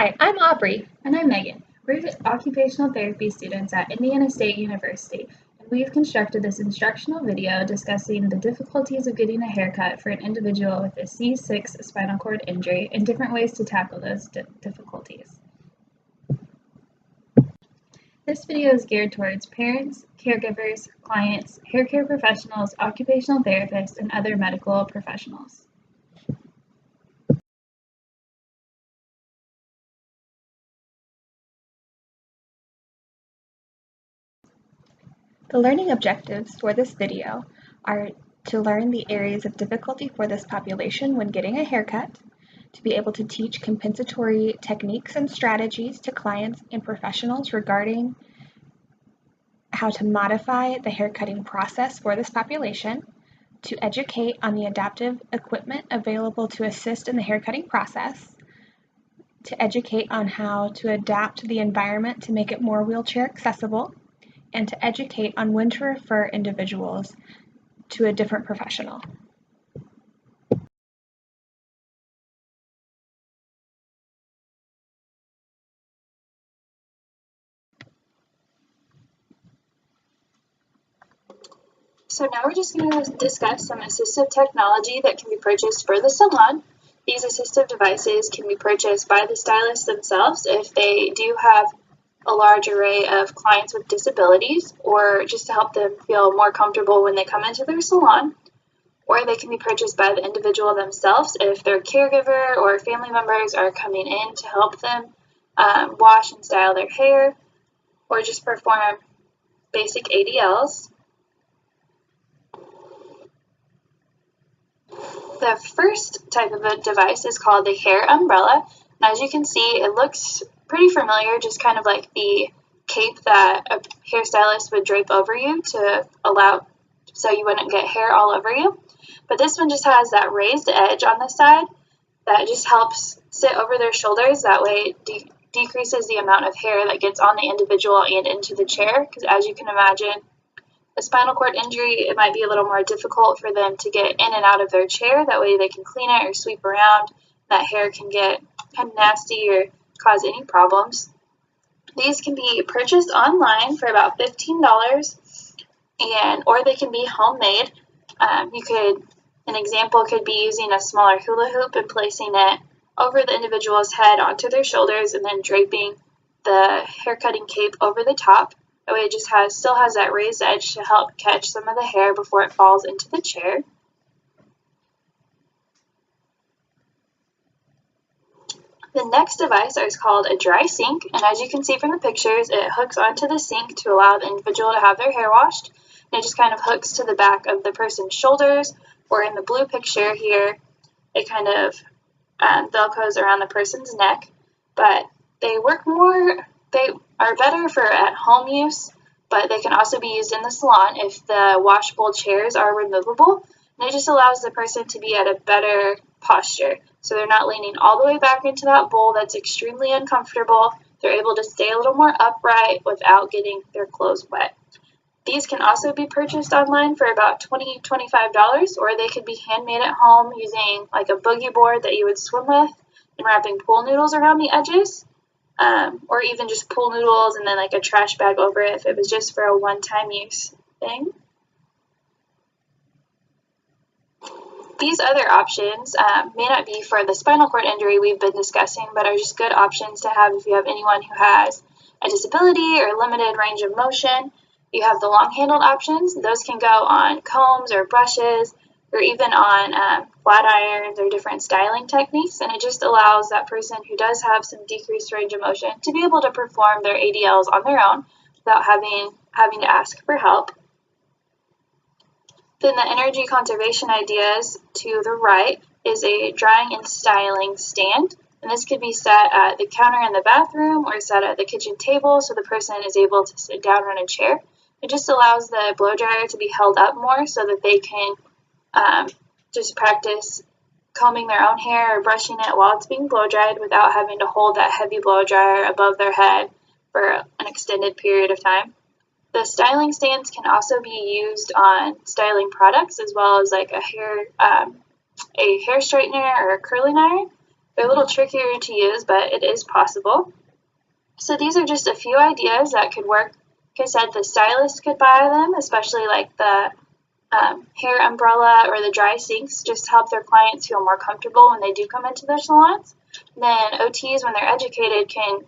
Hi, I'm Aubrey. And I'm Megan. We're occupational therapy students at Indiana State University, and we've constructed this instructional video discussing the difficulties of getting a haircut for an individual with a C6 spinal cord injury and different ways to tackle those difficulties. This video is geared towards parents, caregivers, clients, hair care professionals, occupational therapists, and other medical professionals. The learning objectives for this video are to learn the areas of difficulty for this population when getting a haircut, to be able to teach compensatory techniques and strategies to clients and professionals regarding how to modify the haircutting process for this population, to educate on the adaptive equipment available to assist in the haircutting process, to educate on how to adapt the environment to make it more wheelchair accessible, and to educate on when to refer individuals to a different professional. So now we're just going to discuss some assistive technology that can be purchased for the salon. These assistive devices can be purchased by the stylists themselves if they do have a large array of clients with disabilities, or just to help them feel more comfortable when they come into their salon. Or they can be purchased by the individual themselves if their caregiver or family members are coming in to help them wash and style their hair, or just perform basic ADLs. The first type of a device is called the hair umbrella, and as you can see, it looks pretty familiar, just kind of like the cape that a hairstylist would drape over you to allow so you wouldn't get hair all over you. But this one just has that raised edge on the side that just helps sit over their shoulders. That way it decreases the amount of hair that gets on the individual and into the chair, because as you can imagine, a spinal cord injury, it might be a little more difficult for them to get in and out of their chair. That way they can clean it or sweep around. That hair can get kind of nasty or cause any problems. These can be purchased online for about $15, or they can be homemade. An example could be using a smaller hula hoop and placing it over the individual's head onto their shoulders and then draping the hair cutting cape over the top. That way it just still has that raised edge to help catch some of the hair before it falls into the chair. The next device is called a dry sink, and as you can see from the pictures, it hooks onto the sink to allow the individual to have their hair washed. And it just kind of hooks to the back of the person's shoulders, or in the blue picture here, it kind of velcros around the person's neck. But they are better for at-home use, but they can also be used in the salon if the washable chairs are removable. And it just allows the person to be at a better posture. So they're not leaning all the way back into that bowl that's extremely uncomfortable. They're able to stay a little more upright without getting their clothes wet. These can also be purchased online for about $20–25, or they could be handmade at home using like a boogie board that you would swim with and wrapping pool noodles around the edges, or even just pool noodles and then like a trash bag over it if it was just for a one-time use thing. These other options may not be for the spinal cord injury we've been discussing, but are just good options to have if you have anyone who has a disability or limited range of motion. You have the long-handled options. Those can go on combs or brushes, or even on flat irons or different styling techniques, and it just allows that person who does have some decreased range of motion to be able to perform their ADLs on their own without having to ask for help. Then the energy conservation ideas to the right is a drying and styling stand, and this could be set at the counter in the bathroom or set at the kitchen table so the person is able to sit down on a chair. It just allows the blow dryer to be held up more so that they can just practice combing their own hair or brushing it while it's being blow dried without having to hold that heavy blow dryer above their head for an extended period of time. The styling stands can also be used on styling products as well as like a hair straightener or a curling iron. They're a little trickier to use, but it is possible. So these are just a few ideas that could work. Like I said, the stylist could buy them, especially like the hair umbrella or the dry sinks, just to help their clients feel more comfortable when they do come into their salons. And then OTs, when they're educated, can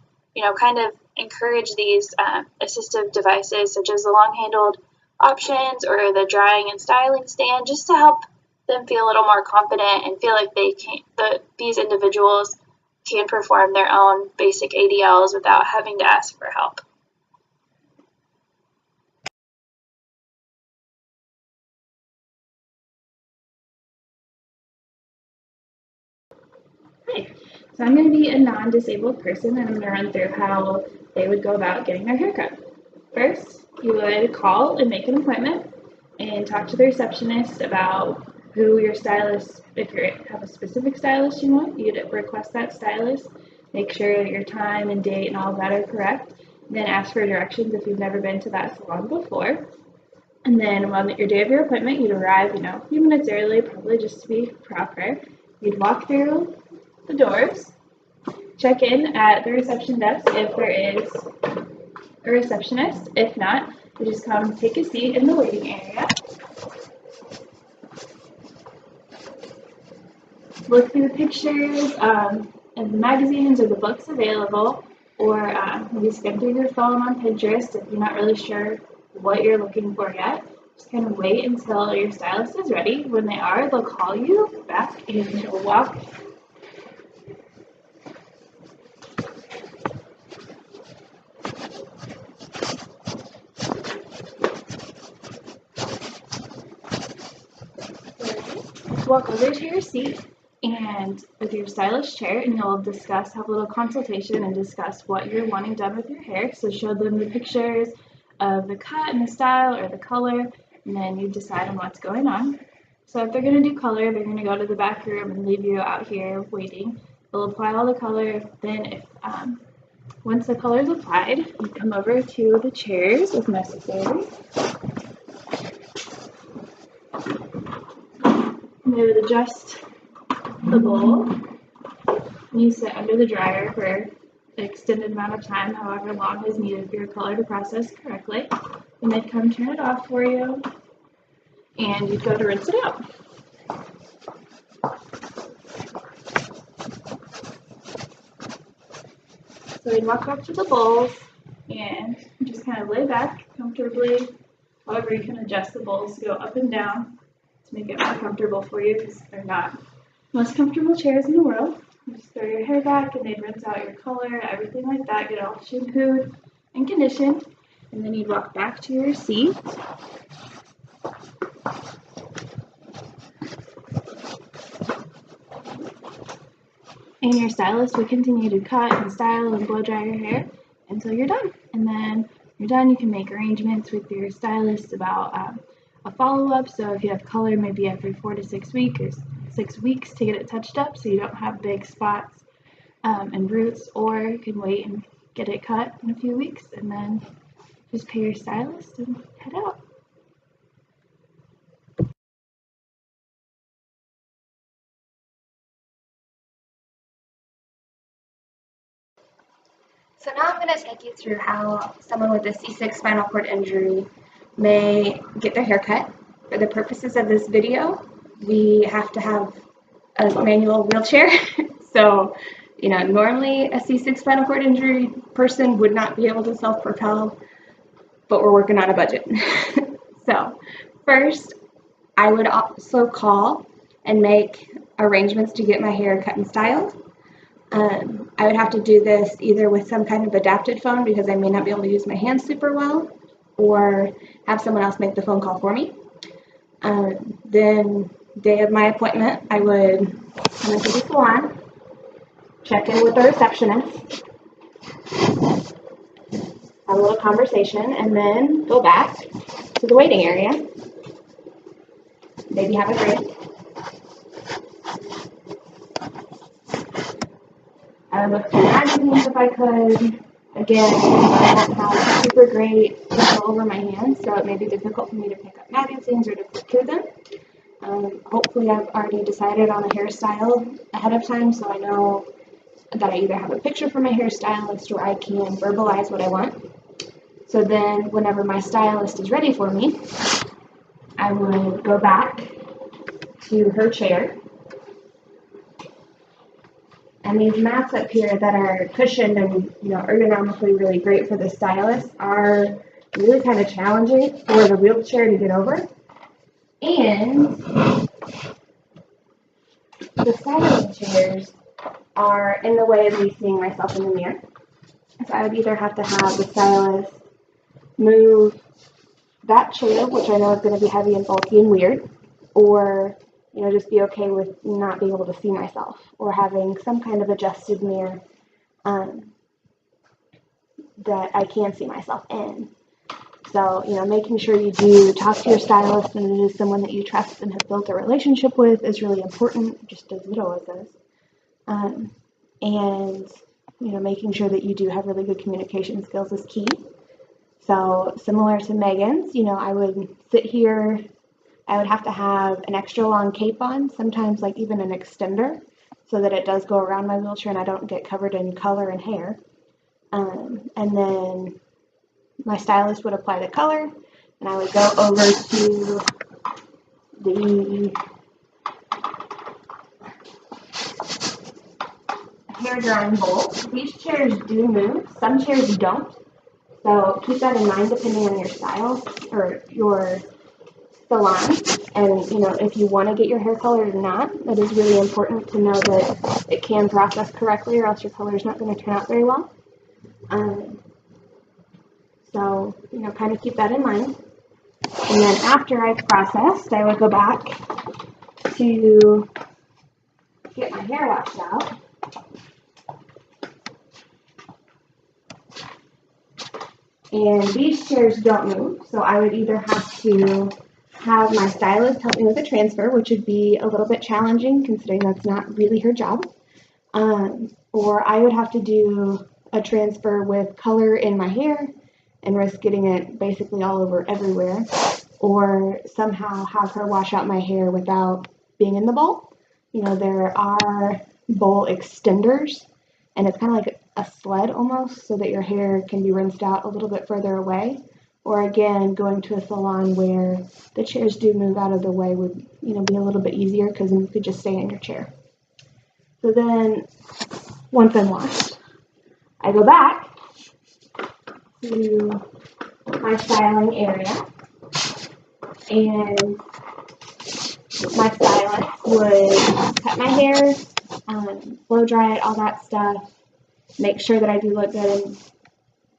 kind of encourage these assistive devices such as the long-handled options or the drying and styling stand, just to help them feel a little more confident and feel like these individuals can perform their own basic ADLs without having to ask for help. Hi, so I'm going to be a non-disabled person, and I'm going to run through how they would go about getting their haircut. First, you would call and make an appointment and talk to the receptionist about who your stylist, if you have a specific stylist you want, you'd request that stylist, make sure your time and date and all of that are correct, and then ask for directions if you've never been to that salon before. And then on your day of your appointment, you'd arrive, a few minutes early, probably just to be proper. You'd walk through the doors, check in at the reception desk if there is a receptionist. If not, you just come take a seat in the waiting area. Look through the pictures and the magazines or the books available, or maybe skim through your phone on Pinterest if you're not really sure what you're looking for yet. Just kind of wait until your stylist is ready. When they are, they'll call you back and you'll walk over to your seat and with your stylist chair, and you'll have a little consultation and discuss what you're wanting done with your hair. So show them the pictures of the cut and the style or the color, and then you decide on what's going on. So if they're going to do color, they're going to go to the back room and leave you out here waiting. They'll apply all the color. Then once the color is applied, you come over to the chairs if necessary. And they would adjust the bowl, and you sit under the dryer for an extended amount of time, however long is needed for your color to process correctly. And they'd come turn it off for you, and you'd go to rinse it out. So we'd walk back to the bowls and just kind of lay back comfortably. However, you can adjust the bowls to go up and down to make it more comfortable for you, because they're not the most comfortable chairs in the world. You just throw your hair back and they'd rinse out your color, everything like that, get all shampooed and conditioned, and then you'd walk back to your seat. And your stylist would continue to cut and style and blow dry your hair until you're done. And then when you're done, you can make arrangements with your stylist about a follow-up. So if you have color, maybe every 4 to 6 weeks or 6 weeks to get it touched up so you don't have big spots and roots, or you can wait and get it cut in a few weeks and then just pay your stylist and head out. So now I'm going to take you through how someone with a C6 spinal cord injury may get their hair cut. For the purposes of this video, we have to have a manual wheelchair. So, normally a C6 spinal cord injury person would not be able to self-propel, but we're working on a budget. So first, I would also call and make arrangements to get my hair cut and styled. I would have to do this either with some kind of adapted phone, because I may not be able to use my hands super well, or have someone else make the phone call for me. Then, day of my appointment, I would come into the salon, check in with the receptionist, have a little conversation, and then go back to the waiting area, maybe have a drink. I would look through magazines if I could. Again, I don't have super great control over my hands, so it may be difficult for me to pick up magazines or to flip through them. Hopefully I've already decided on a hairstyle ahead of time, so I know that I either have a picture from my hairstylist or I can verbalize what I want. So then whenever my stylist is ready for me, I would go back to her chair. And these mats up here that are cushioned and ergonomically really great for the stylist are really kind of challenging for the wheelchair to get over. And the styling chairs are in the way of me seeing myself in the mirror. So I would either have to have the stylist move that chair, which I know is going to be heavy and bulky and weird, or just be okay with not being able to see myself, or having some kind of adjusted mirror that I can see myself in. So, making sure you do talk to your stylist and it is someone that you trust and have built a relationship with is really important, just as it always is. And, making sure that you do have really good communication skills is key. So, similar to Megan's, I would sit here. I would have to have an extra long cape on, sometimes like even an extender, so that it does go around my wheelchair and I don't get covered in color and hair. And then my stylist would apply the color, and I would go over to the hair drying bowl. These chairs do move, some chairs don't. So keep that in mind depending on your style or your salon. And if you want to get your hair colored or not, it is really important to know that it can process correctly, or else your color is not going to turn out very well. So kind of keep that in mind. And then after I've processed, I would go back to get my hair washed out. And these chairs don't move, so I would either have to have my stylist help me with a transfer, which would be a little bit challenging considering that's not really her job, or I would have to do a transfer with color in my hair and risk getting it basically all over everywhere, or somehow have her wash out my hair without being in the bowl. There are bowl extenders, and it's kind of like a sled almost, so that your hair can be rinsed out a little bit further away. Or again, going to a salon where the chairs do move out of the way would be a little bit easier, because then you could just stay in your chair. So then once I'm washed, I go back to my styling area, and my stylist would cut my hair, blow dry it, all that stuff, make sure that I do look good, and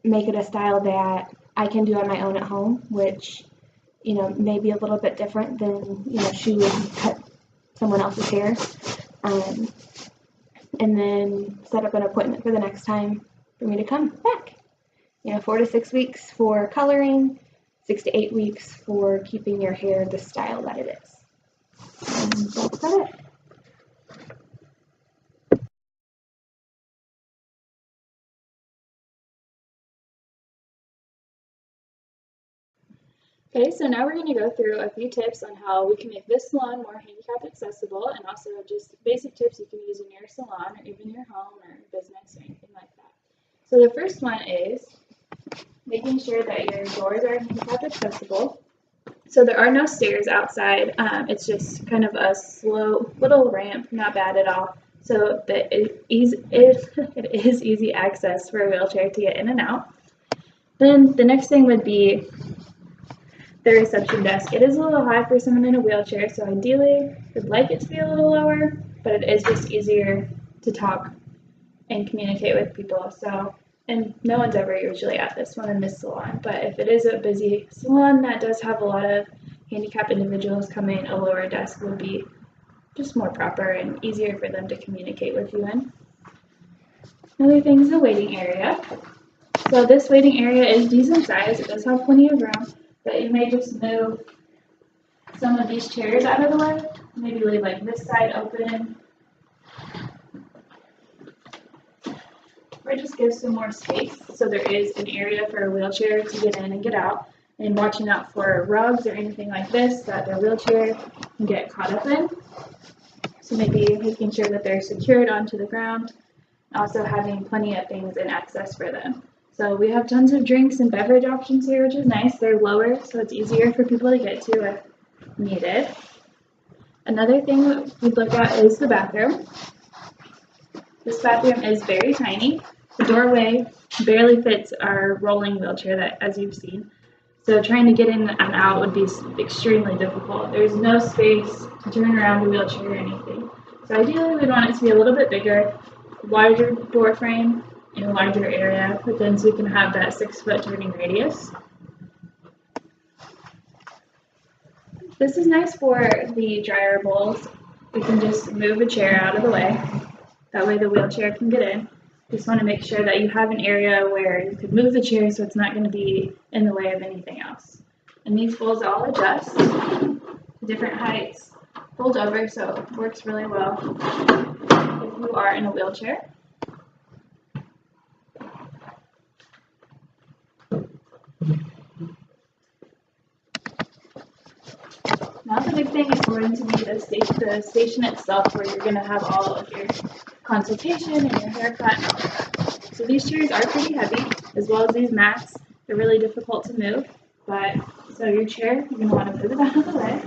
make it a style that I can do on my own at home, which may be a little bit different than she would cut someone else's hair, and then set up an appointment for the next time for me to come back. 4 to 6 weeks for coloring, 6 to 8 weeks for keeping your hair the style that it is. And that's about it. Okay, so now we're going to go through a few tips on how we can make this salon more handicap accessible, and also just basic tips you can use in your salon or even your home or business or anything like that. So the first one is making sure that your doors are handicap accessible. So there are no stairs outside. It's just kind of a slow little ramp, not bad at all. So that it is easy access for a wheelchair to get in and out. Then the next thing would be the reception desk. It is a little high for someone in a wheelchair, so ideally we'd like it to be a little lower, but it is just easier to talk and communicate with people. So, and no one's ever usually at this one in this salon, but if it is a busy salon that does have a lot of handicapped individuals coming, a lower desk would be just more proper and easier for them to communicate with you in. Another thing is the waiting area. So this waiting area is decent size. It does have plenty of room, but you may just move some of these chairs out of the way. Maybe leave like this side open, or just give some more space so there is an area for a wheelchair to get in and get out. and watching out for rugs or anything like this that their wheelchair can get caught up in. So maybe making sure that they're secured onto the ground, also having plenty of things in access for them. So we have tons of drinks and beverage options here, which is nice. They're lower, so it's easier for people to get to if needed. Another thing we'd look at is the bathroom. This bathroom is very tiny. The doorway barely fits our rolling wheelchair that, as you've seen. So trying to get in and out would be extremely difficult. There's no space to turn around the wheelchair or anything. So ideally we'd want it to be a little bit bigger, larger door frame in a larger area, but then so we can have that 6-foot turning radius. This is nice for the dryer bowls. We can just move a chair out of the way. That way the wheelchair can get in. Just want to make sure that you have an area where you could move the chair so it's not going to be in the way of anything else. And these bowls all adjust to different heights, fold over, so it works really well if you are in a wheelchair. Now the big thing is going to be the station itself, where you're going to have all of your consultation and your haircut and all of that. So these chairs are pretty heavy, as well as these mats. They're really difficult to move, but so your chair, you're going to want to move it out of the way.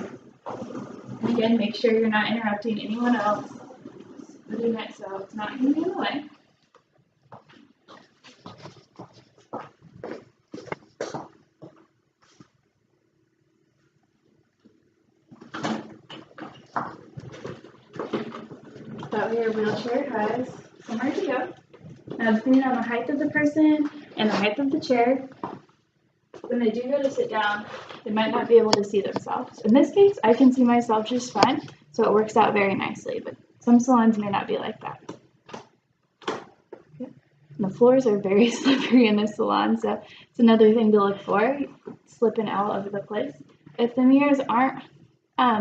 And again, make sure you're not interrupting anyone else. Moving it so it's not going to be in the way. That way your wheelchair has somewhere to go. Now, depending on the height of the person and the height of the chair, when they do go to sit down, they might not be able to see themselves. In this case, I can see myself just fine, so it works out very nicely, but some salons may not be like that. And the floors are very slippery in this salon, so it's another thing to look for, slipping all over the place. If the mirrors aren't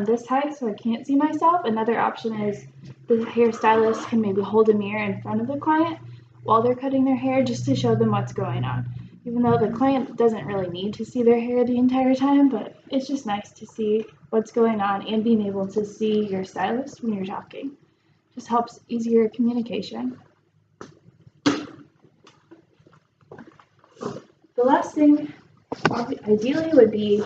this height, so I can't see myself, another option is the hairstylist can maybe hold a mirror in front of the client while they're cutting their hair, just to show them what's going on. Even though the client doesn't really need to see their hair the entire time, but it's just nice to see what's going on and being able to see your stylist when you're talking. Just helps easier communication. The last thing ideally would be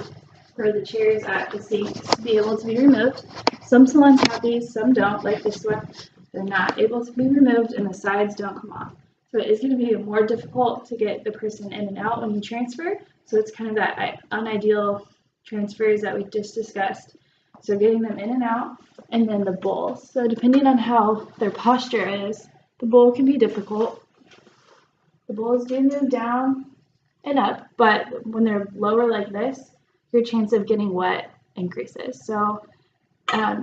for the chairs at the sinks to be able to be removed. Some salons have these, some don't, like this one. They're not able to be removed and the sides don't come off. So it is going to be more difficult to get the person in and out when you transfer. So it's kind of that unideal transfers that we just discussed. So getting them in and out, and then the bowls. So depending on how their posture is, the bowl can be difficult. The bowls do move down and up, but when they're lower like this, your chance of getting wet increases. So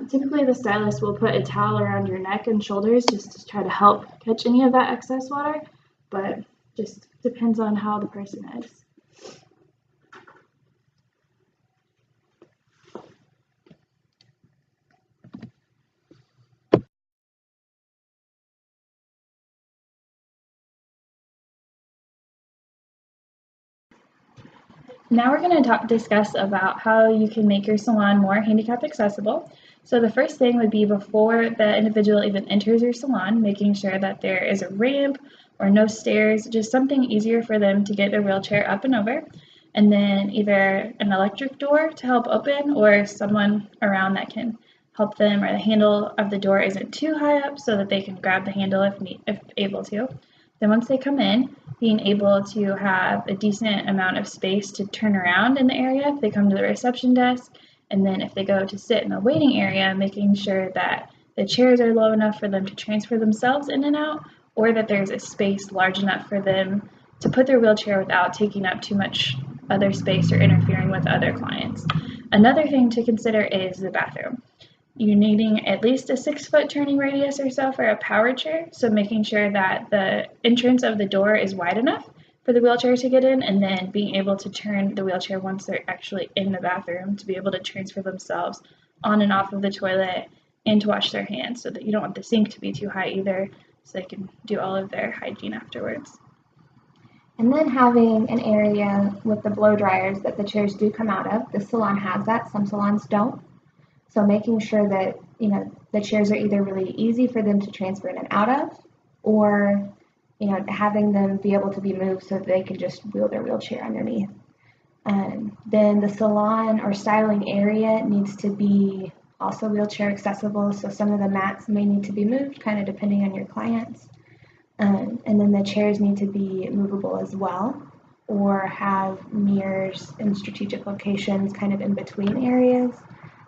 typically the stylist will put a towel around your neck and shoulders just to try to help catch any of that excess water, but just depends on how the person is. Now we're going to discuss about how you can make your salon more handicap accessible. So the first thing would be before the individual even enters your salon, making sure that there is a ramp or no stairs, just something easier for them to get their wheelchair up and over. And then either an electric door to help open or someone around that can help them, or the handle of the door isn't too high up so that they can grab the handle if able to. Then once they come in, being able to have a decent amount of space to turn around in the area if they come to the reception desk, and then if they go to sit in the waiting area, making sure that the chairs are low enough for them to transfer themselves in and out, or that there's a space large enough for them to put their wheelchair without taking up too much other space or interfering with other clients. Another thing to consider is the bathroom. You're needing at least a 6-foot turning radius or so for a power chair, so making sure that the entrance of the door is wide enough for the wheelchair to get in, and then being able to turn the wheelchair once they're actually in the bathroom to be able to transfer themselves on and off of the toilet and to wash their hands, so that you don't want the sink to be too high either, so they can do all of their hygiene afterwards. And then having an area with the blow dryers that the chairs do come out of. This salon has that, some salons don't. So making sure that, the chairs are either really easy for them to transfer in and out of, or, having them be able to be moved so that they can just wheel their wheelchair underneath. Then the salon or styling area needs to be also wheelchair accessible. So some of the mats may need to be moved, kind of depending on your clients. And then the chairs need to be movable as well, or have mirrors in strategic locations kind of in between areas,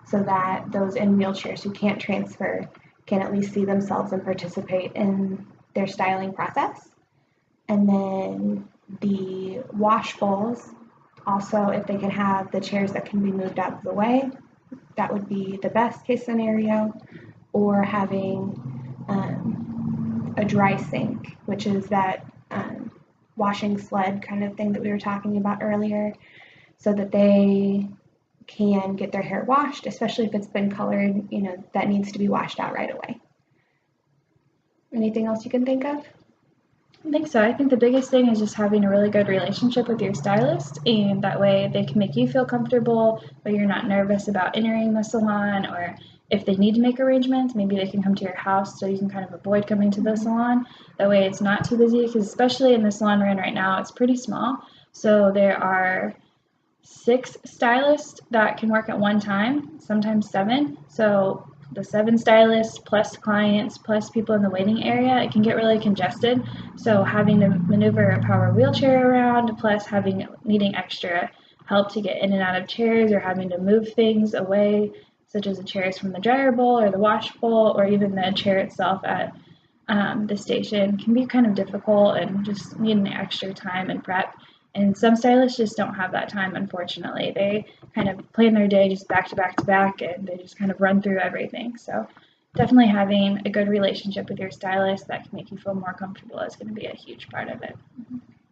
so that those in wheelchairs who can't transfer can at least see themselves and participate in their styling process. And then the wash bowls, also if they can have the chairs that can be moved out of the way, that would be the best case scenario, or having a dry sink, which is that washing sled kind of thing that we were talking about earlier, so that they can get their hair washed, especially if it's been colored, that needs to be washed out right away. Anything else you can think of? I think so. I think the biggest thing is just having a really good relationship with your stylist, and that way they can make you feel comfortable, but you're not nervous about entering the salon, or if they need to make arrangements, maybe they can come to your house so you can kind of avoid coming to the salon. That way it's not too busy, because especially in the salon we're in right now, it's pretty small. So there are 6 stylists that can work at one time, sometimes 7. So the 7 stylists plus clients plus people in the waiting area, it can get really congested. So having to maneuver a power wheelchair around, plus needing extra help to get in and out of chairs, or having to move things away, such as the chairs from the dryer bowl or the wash bowl, or even the chair itself at the station, can be kind of difficult and just needing extra time and prep. And some stylists just don't have that time, unfortunately. They kind of plan their day just back to back to back, and they just kind of run through everything. So definitely having a good relationship with your stylist that can make you feel more comfortable is going to be a huge part of it.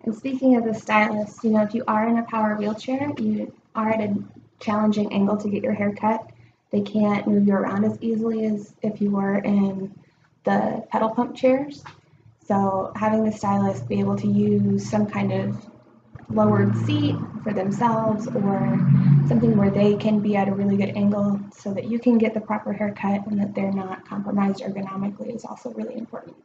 And speaking of the stylist, if you are in a power wheelchair, you are at a challenging angle to get your hair cut. They can't move you around as easily as if you were in the pedal pump chairs. So having the stylist be able to use some kind of lowered seat for themselves, or something where they can be at a really good angle so that you can get the proper haircut and that they're not compromised ergonomically, is also really important.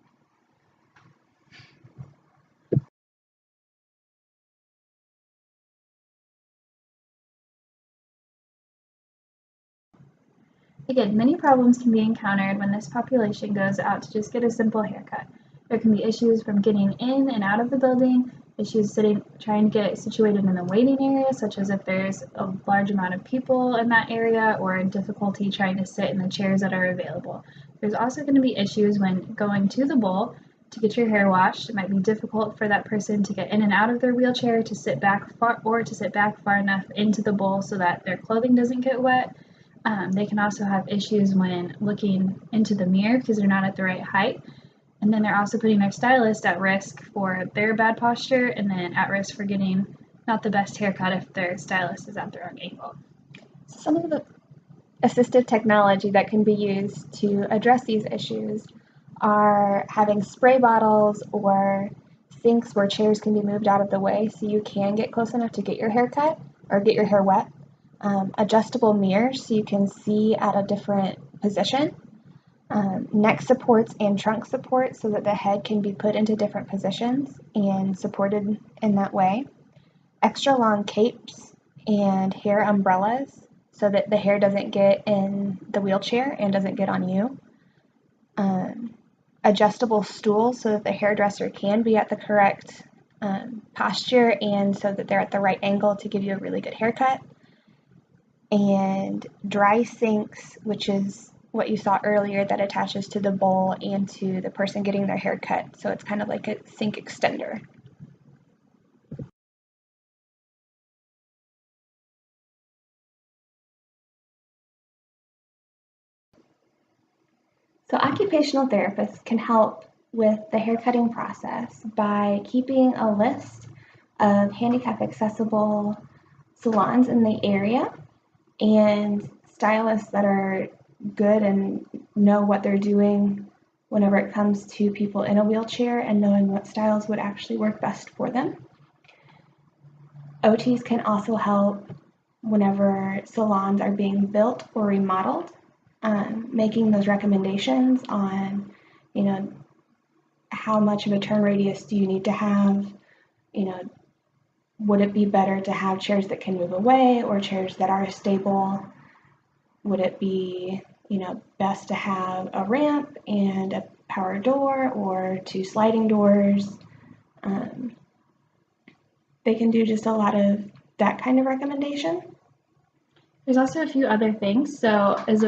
Again, many problems can be encountered when this population goes out to just get a simple haircut. There can be issues from getting in and out of the building, issues trying to get situated in the waiting area, such as if there's a large amount of people in that area, or difficulty trying to sit in the chairs that are available. There's also going to be issues when going to the bowl to get your hair washed. It might be difficult for that person to get in and out of their wheelchair to sit back far enough into the bowl so that their clothing doesn't get wet. They can also have issues when looking into the mirror because they're not at the right height. And then they're also putting their stylist at risk for their bad posture, and then at risk for getting not the best haircut if their stylist is at the wrong angle. Some of the assistive technology that can be used to address these issues are having spray bottles or sinks where chairs can be moved out of the way so you can get close enough to get your hair cut or get your hair wet. Adjustable mirrors so you can see at a different position. Neck supports and trunk supports so that the head can be put into different positions and supported in that way. Extra long capes and hair umbrellas so that the hair doesn't get in the wheelchair and doesn't get on you. Adjustable stools so that the hairdresser can be at the correct posture and so that they're at the right angle to give you a really good haircut. And dry sinks, which is what you saw earlier, that attaches to the bowl and to the person getting their hair cut. So it's kind of like a sink extender. So occupational therapists can help with the haircutting process by keeping a list of handicap accessible salons in the area and stylists that are good and know what they're doing whenever it comes to people in a wheelchair and knowing what styles would actually work best for them. OTs can also help whenever salons are being built or remodeled, making those recommendations on, how much of a turn radius do you need to have, would it be better to have chairs that can move away or chairs that are stable? Would it be, best to have a ramp and a power door or 2 sliding doors? They can do just a lot of that kind of recommendation. There's also a few other things. So as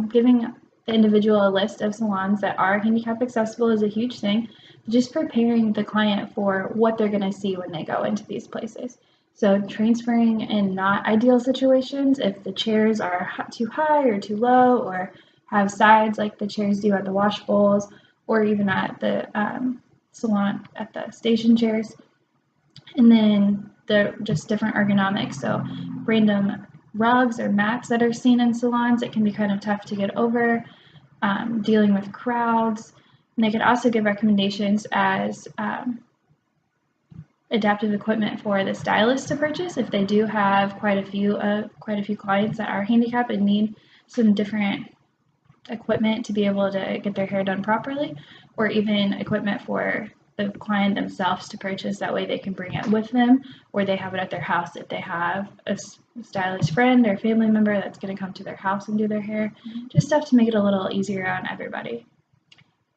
giving the individual a list of salons that are handicap accessible is a huge thing. Just preparing the client for what they're going to see when they go into these places. So transferring in not ideal situations, if the chairs are too high or too low, or have sides like the chairs do at the wash bowls, or even at the salon at the station chairs. And then the just different ergonomics. So random rugs or mats that are seen in salons, it can be kind of tough to get over, dealing with crowds. And they could also give recommendations as adaptive equipment for the stylist to purchase if they do have quite a few clients that are handicapped and need some different equipment to be able to get their hair done properly, or even equipment for the client themselves to purchase. That way they can bring it with them, or they have it at their house if they have a stylist friend or family member that's going to come to their house and do their hair. Just stuff to make it a little easier on everybody.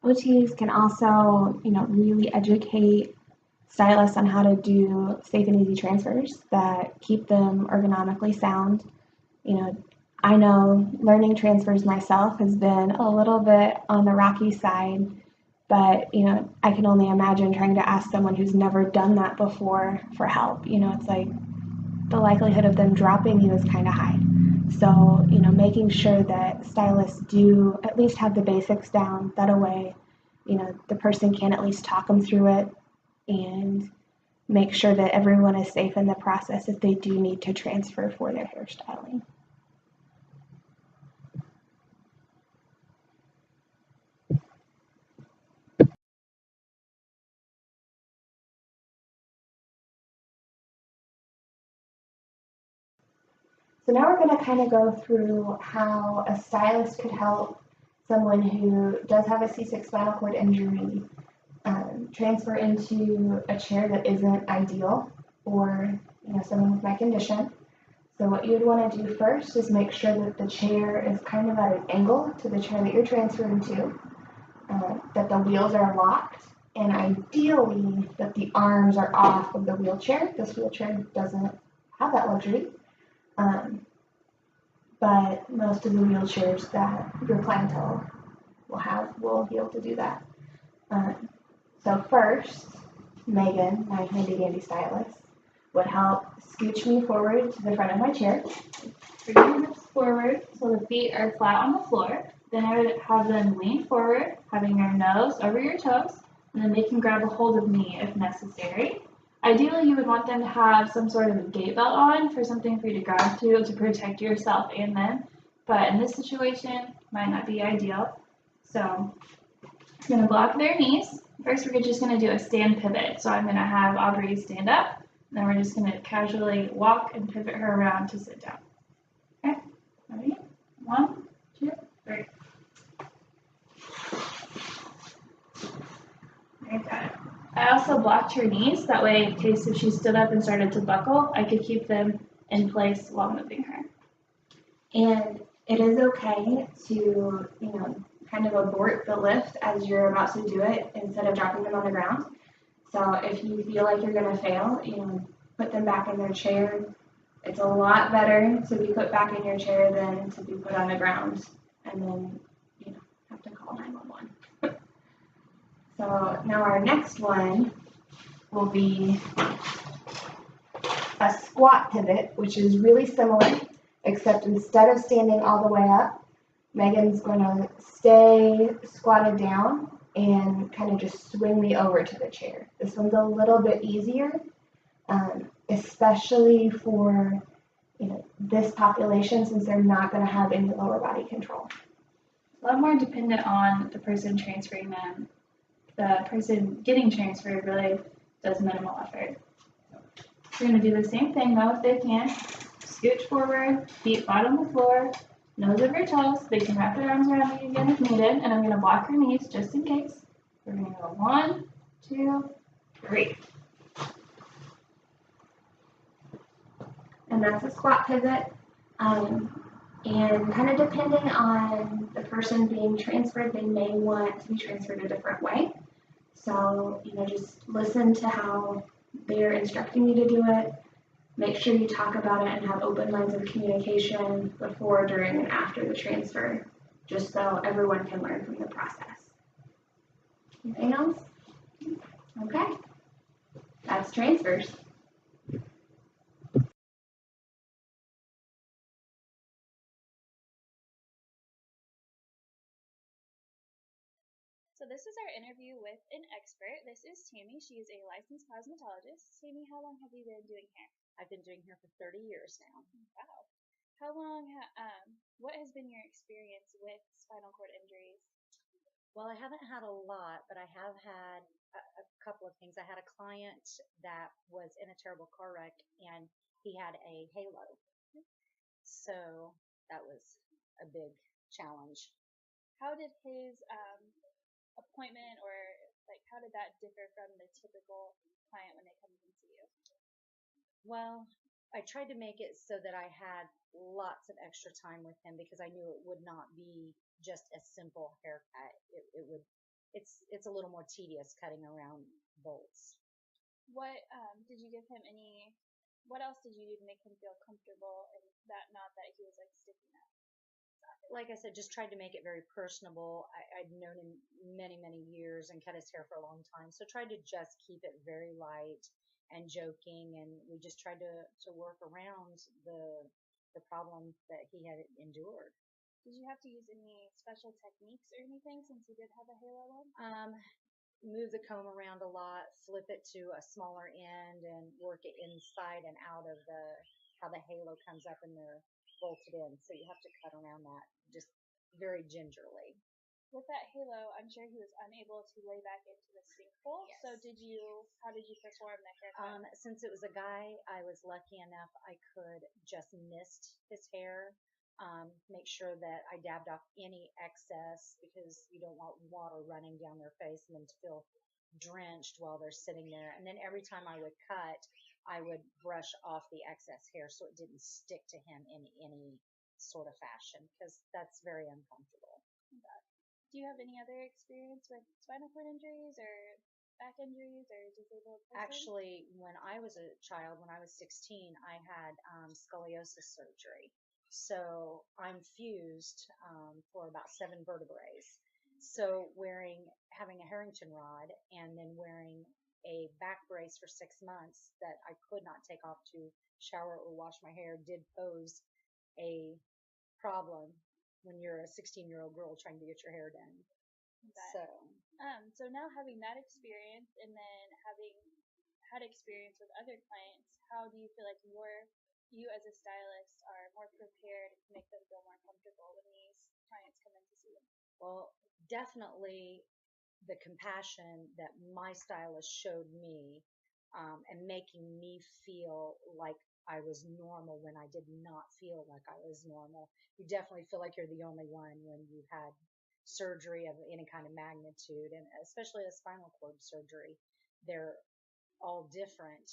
OTs can also, really educate stylists on how to do safe and easy transfers that keep them ergonomically sound. I know learning transfers myself has been a little bit on the rocky side, but I can only imagine trying to ask someone who's never done that before for help. It's like the likelihood of them dropping you is kind of high. So, making sure that stylists do at least have the basics down. That way, the person can at least talk them through it and make sure that everyone is safe in the process if they do need to transfer for their hairstyling. So now we're going to kind of go through how a stylist could help someone who does have a C6 spinal cord injury transfer into a chair that isn't ideal, or someone with my condition. So what you would want to do first is make sure that the chair is kind of at an angle to the chair that you're transferring to, that the wheels are locked, and ideally that the arms are off of the wheelchair. This wheelchair doesn't have that luxury. But most of the wheelchairs that your clientele will be able to do that. So first, Megan, my handy dandy stylist, would help scooch me forward to the front of my chair. Bring your hips forward so the feet are flat on the floor. Then I would have them lean forward, having your nose over your toes, and then they can grab a hold of me if necessary. Ideally, you would want them to have some sort of a gait belt on for something for you to grab to protect yourself and them. But in this situation, might not be ideal. So I'm going to block their knees. First, we're just going to do a stand pivot. So I'm going to have Aubrey stand up. And then we're just going to casually walk and pivot her around to sit down. Okay, ready? 1, 2, 3. There, got it. I also blocked her knees, that way in case if she stood up and started to buckle, I could keep them in place while moving her. And it is okay to, kind of abort the lift as you're about to do it instead of dropping them on the ground. So if you feel like you're going to fail, put them back in their chair. It's a lot better to be put back in your chair than to be put on the ground and then, have to call 911. So now our next one will be a squat pivot, which is really similar, except instead of standing all the way up, Megan's going to stay squatted down and kind of just swing me over to the chair. This one's a little bit easier, especially for this population, since they're not going to have any lower body control. A lot more dependent on the person transferring them. The person getting transferred really does minimal effort. We're going to do the same thing though if they can. Scooch forward, feet flat on the floor, nose over toes. They can wrap their arms around you again if needed, and I'm going to block your knees just in case. We're going to go 1, 2, 3. And that's a squat pivot. And kind of depending on the person being transferred, they may want to be transferred a different way. So, just listen to how they're instructing you to do it. Make sure you talk about it and have open lines of communication before, during, and after the transfer, just so everyone can learn from the process. Anything else? Okay. That's transfers. So this is our interview with an expert. This is Tammy. She is a licensed cosmetologist. Tammy, how long have you been doing hair? I've been doing hair for 30 years now. Wow. How long, what has been your experience with spinal cord injuries? Well, I haven't had a lot, but I have had a couple of things. I had a client that was in a terrible car wreck and he had a halo. So that was a big challenge. How did his appointment, or like how did that differ from the typical client when they come and see you? Well, I tried to make it so that I had lots of extra time with him because I knew it would not be just a simple haircut. It's a little more tedious cutting around bolts. What did you give him what else did you do to make him feel comfortable and that not that he was like sticking out? Like I said, just tried to make it very personable. I'd known him many, many years and cut his hair for a long time. So tried to just keep it very light and joking. And we just tried to work around the problem that he had endured. Did you have to use any special techniques or anything since he did have a halo on? Move the comb around a lot, flip it to a smaller end and work it inside and out of how the halo comes up and they're bolted in. So you have to cut around that just very gingerly. With that halo, I'm sure he was unable to lay back into the sinkhole. Yes. So how did you perform the haircut? Since it was a guy, I was lucky enough I could just mist his hair, make sure that I dabbed off any excess because you don't want water running down their face and them to feel drenched while they're sitting there. And then every time I would cut, I would brush off the excess hair so it didn't stick to him in any sort of fashion because that's very uncomfortable. Okay. Do you have any other experience with spinal cord injuries or back injuries or disabled person? Actually, when I was a child, when I was 16, I had scoliosis surgery. So I'm fused for about 7 vertebrae. So having a Harrington rod and then wearing a back brace for 6 months that I could not take off to shower or wash my hair did pose a problem when you're a 16-year-old girl trying to get your hair done. Okay. So now having that experience and then having had experience with other clients, how do you feel like you as a stylist are more prepared to make them feel more comfortable when these clients come in to see them? Well, definitely the compassion that my stylist showed me and making me feel like I was normal when I did not feel like I was normal. You definitely feel like you're the only one when you've had surgery of any kind of magnitude, and especially a spinal cord surgery. They're all different.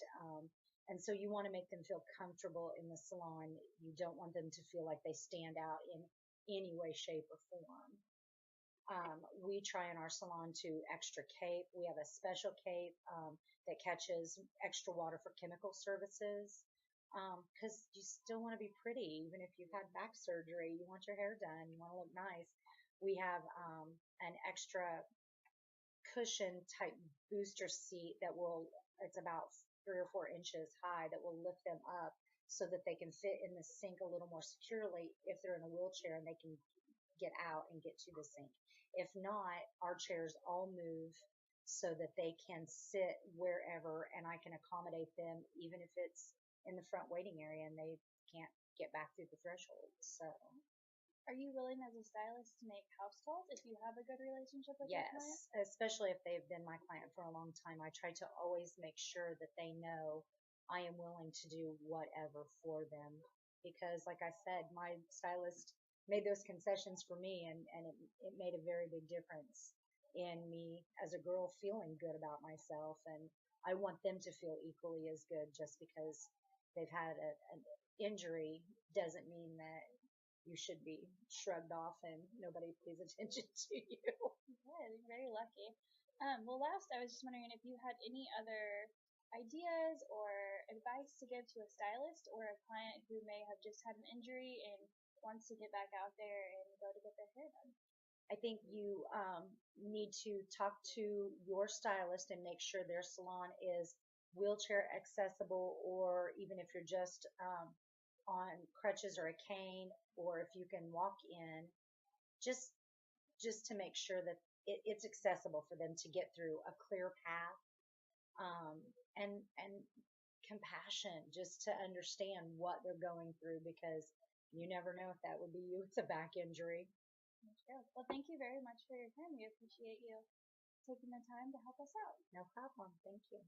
And so you want to make them feel comfortable in the salon. You don't want them to feel like they stand out in any way, shape, or form. We try in our salon to extra cape. We have a special cape that catches extra water for chemical services because you still want to be pretty. Even if you've had back surgery, you want your hair done, you want to look nice. We have an extra cushion type booster seat that it's about 3 or 4 inches high that will lift them up so that they can fit in the sink a little more securely if they're in a wheelchair and they can get out and get to the sink. If not, our chairs all move so that they can sit wherever and I can accommodate them even if it's in the front waiting area and they can't get back through the threshold. So are you willing as a stylist to make house calls if you have a good relationship with your client? Yes, especially if they've been my client for a long time. I try to always make sure that they know I am willing to do whatever for them because, like I said, my stylist made those concessions for me, and it made a very big difference in me as a girl feeling good about myself. And I want them to feel equally as good. Just because they've had an injury doesn't mean that you should be shrugged off and nobody pays attention to you. Good, you're very lucky. Well, last, I was just wondering if you had any other ideas or advice to give to a stylist or a client who may have just had an injury and wants to get back out there and go to get their hair done. I think you need to talk to your stylist and make sure their salon is wheelchair accessible, or even if you're just on crutches or a cane, or if you can walk in, just to make sure that it's accessible for them to get through a clear path, um, and compassion, just to understand what they're going through, because you never know if that would be you. It's a back injury. Sure. Well, thank you very much for your time. We appreciate you taking the time to help us out. No problem. Thank you.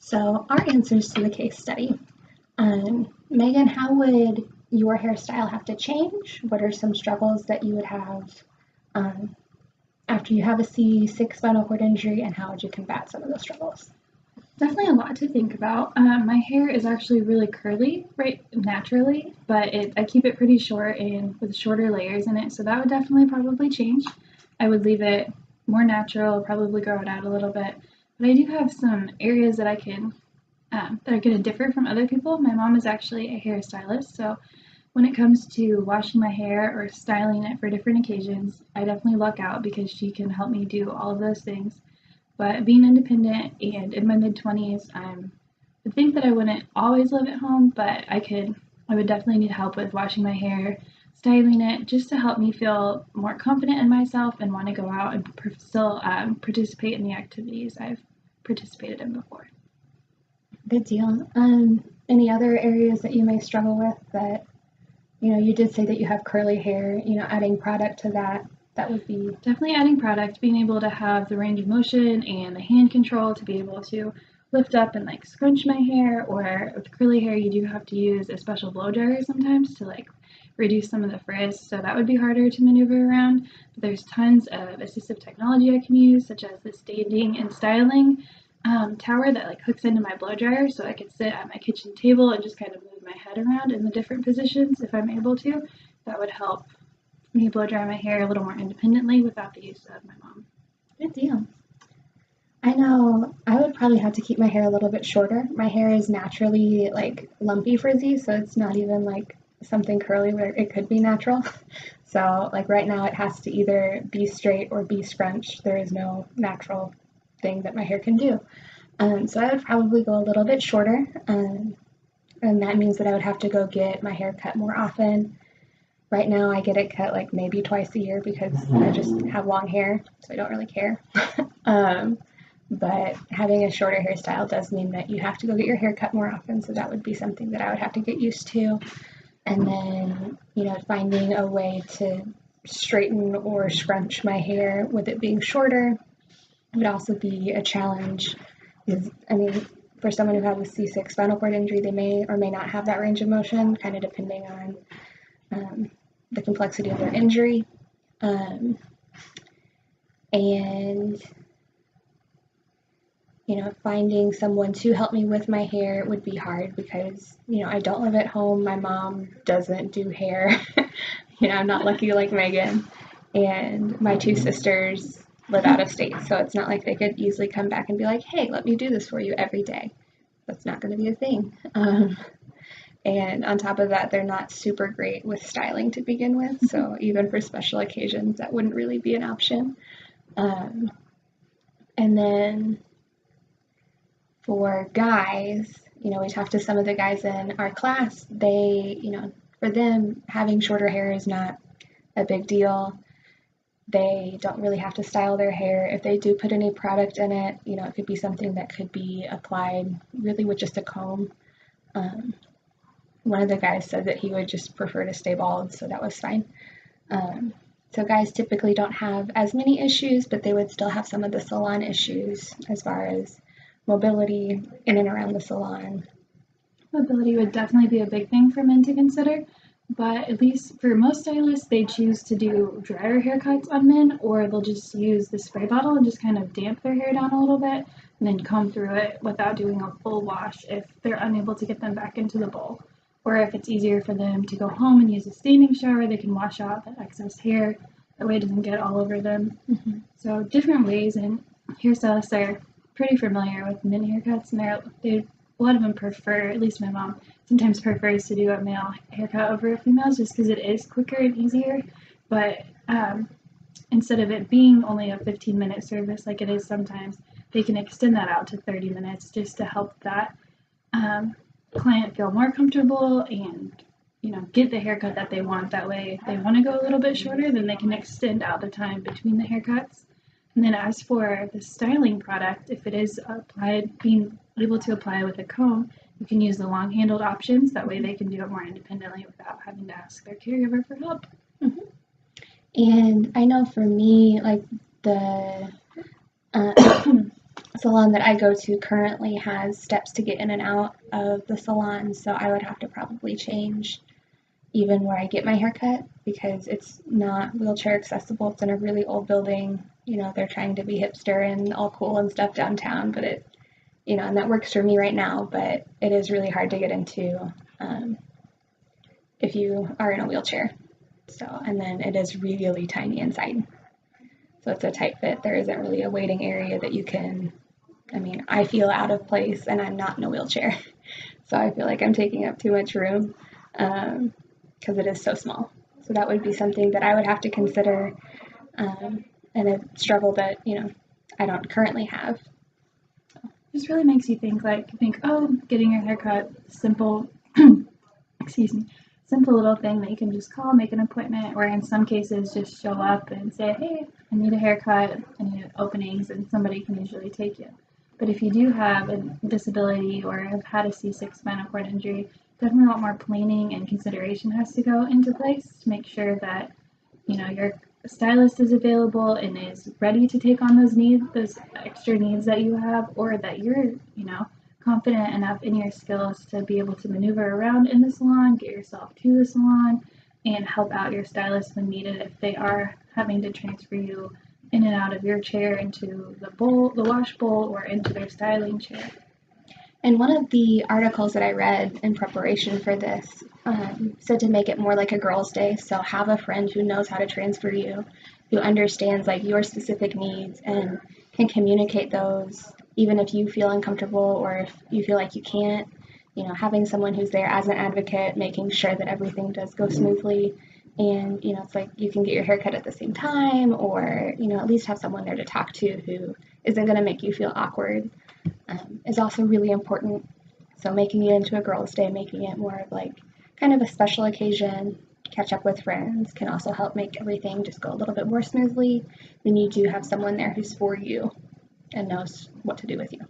So our answers to the case study. Megan, how would your hairstyle have to change? What are some struggles that you would have after you have a C6 spinal cord injury, and how would you combat some of those struggles? Definitely a lot to think about. My hair is actually really curly, right, naturally, but I keep it pretty short and with shorter layers in it, so that would definitely probably change. I would leave it more natural, probably grow it out a little bit, but I do have some areas that that are going to differ from other people. My mom is actually a hairstylist, so when it comes to washing my hair or styling it for different occasions, I definitely luck out because she can help me do all of those things. But being independent and in my mid-20s, would think that I wouldn't always live at home, but I would definitely need help with washing my hair, styling it, just to help me feel more confident in myself and want to go out and still participate in the activities I've participated in before. Good deal. Any other areas that you may struggle with that, you did say that you have curly hair, adding product to that, that would be definitely adding product, being able to have the range of motion and the hand control to be able to lift up and like scrunch my hair, or with curly hair you do have to use a special blow dryer sometimes to like reduce some of the frizz, so that would be harder to maneuver around. But there's tons of assistive technology I can use, such as the standing and styling tower that like hooks into my blow dryer, so I can sit at my kitchen table and just kind of move my head around in the different positions if I'm able to. That would help me blow dry my hair a little more independently without the use of my mom. Good deal. I know I would probably have to keep my hair a little bit shorter. My hair is naturally like lumpy frizzy, so it's not even like something curly where it could be natural. So like right now it has to either be straight or be scrunched. There is no natural thing that my hair can do. So I would probably go a little bit shorter, and that means that I would have to go get my hair cut more often. Right now I get it cut like maybe twice a year because I just have long hair, so I don't really care. um, but having a shorter hairstyle does mean that you have to go get your hair cut more often, so that would be something that I would have to get used to. And then, finding a way to straighten or scrunch my hair with it being shorter would also be a challenge. Because, I mean, for someone who has a C6 spinal cord injury, they may or may not have that range of motion, kind of depending on the complexity of their injury. And finding someone to help me with my hair would be hard because, I don't live at home. My mom doesn't do hair. I'm not lucky like Megan. And my two sisters live out of state, so it's not like they could easily come back and be like, hey, let me do this for you every day. That's not going to be a thing. And on top of that, they're not super great with styling to begin with, so even for special occasions, that wouldn't really be an option. And then for guys, we talked to some of the guys in our class. They, for them, having shorter hair is not a big deal. They don't really have to style their hair. If they do put any product in it, it could be something that could be applied really with just a comb. One of the guys said that he would just prefer to stay bald, so that was fine. So guys typically don't have as many issues, but they would still have some of the salon issues as far as mobility in and around the salon. Mobility would definitely be a big thing for men to consider, but at least for most stylists, they choose to do drier haircuts on men, or they'll just use the spray bottle and just kind of damp their hair down a little bit and then comb through it without doing a full wash if they're unable to get them back into the bowl. Or if it's easier for them to go home and use a standing shower, they can wash out the excess hair. That way it doesn't get all over them. Mm-hmm. So different ways, and hairstylists are pretty familiar with men haircuts, and a lot of them prefer, at least my mom, sometimes prefers to do a male haircut over a female's just because it is quicker and easier. But instead of it being only a 15-minute service like it is sometimes, they can extend that out to 30 minutes just to help that client feel more comfortable and get the haircut that they want. That way, if they want to go a little bit shorter, then they can extend out the time between the haircuts. And then as for the styling product, if it is being able to apply with a comb, you can use the long-handled options. That way they can do it more independently without having to ask their caregiver for help. Mm-hmm. And I know for me, like the salon that I go to currently has steps to get in and out of the salon, so I would have to probably change even where I get my haircut because it's not wheelchair accessible. It's in a really old building. They're trying to be hipster and all cool and stuff downtown, but it, and that works for me right now, but it is really hard to get into if you are in a wheelchair. So, and then it is really tiny inside. So it's a tight fit. There isn't really a waiting area that you can, I feel out of place and I'm not in a wheelchair. So I feel like I'm taking up too much room because it is so small. So that would be something that I would have to consider and a struggle that, I don't currently have. Just really makes you think, oh, getting your haircut, simple, excuse me, simple little thing that you can just call, make an appointment, or in some cases just show up and say, hey, I need a haircut, I need openings, and somebody can usually take you. But if you do have a disability or have had a C6 spinal cord injury, definitely a lot more planning and consideration has to go into place to make sure that, your stylist is available and is ready to take on those needs, those extra needs that you have, or that you're, confident enough in your skills to be able to maneuver around in the salon, get yourself to the salon, and help out your stylist when needed if they are having to transfer you in and out of your chair into the wash bowl, or into their styling chair. And one of the articles that I read in preparation for this said to make it more like a girls' day. So have a friend who knows how to transfer you, who understands like your specific needs, and can communicate those, even if you feel uncomfortable or if you feel like you can't. Having someone who's there as an advocate, making sure that everything does go smoothly. And, it's like you can get your hair cut at the same time, or, at least have someone there to talk to who isn't going to make you feel awkward, is also really important. So making it into a girls' day, making it more of like kind of a special occasion, catch up with friends, can also help make everything just go a little bit more smoothly. Then you do have someone there who's for you and knows what to do with you.